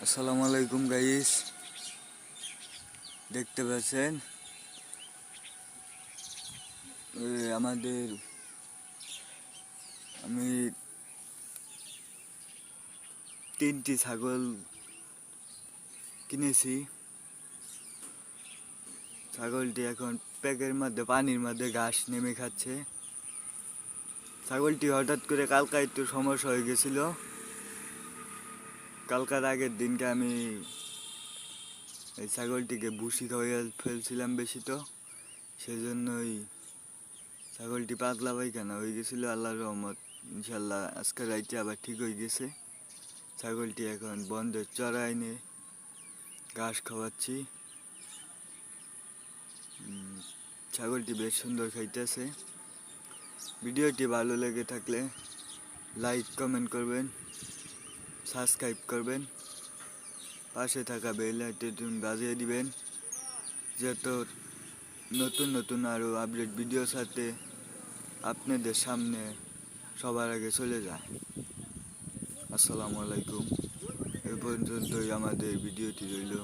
আসসালামু আলাইকুম গাইস, দেখতে পাচ্ছেন আমি 3টি ছাগল কিনেছি। ছাগলটি এখন প্যাকের মধ্যে পানির মধ্যে ঘাস নেমে খাচ্ছে। ছাগলটি হঠাৎ করে কালকা একটু সমস্যা হয়ে গেছিল। কালকার আগের দিনকে আমি এই ছাগলটিকে ভুসি খাওয়াইয়া ফেলছিলাম বেশি, তো সেজন্যই ছাগলটি পাতলা পায়খানা হয়ে গেছিল। আল্লাহর রহমত, ইনশাল্লাহ আজকে রাইতে আবার ঠিক হয়ে গেছে। ছাগলটি এখন বন্ধের চড়াই এনে ঘাস খাওয়াচ্ছি। ছাগলটি বেশ সুন্দর খাইতেছে। ভিডিওটি ভালো লেগে থাকলে লাইক কমেন্ট করবেন, সাবস্ক্রাইব করবেন, পাশে থাকা বেল আইকনটি বাজিয়ে দিবেন, যত নতুন নতুন আরও আপডেট ভিডিওর সাথে আপনাদের সামনে সবার আগে চলে যায়। আসসালামু আলাইকুম। এই পর্যন্তই আমাদের ভিডিওটি রইল।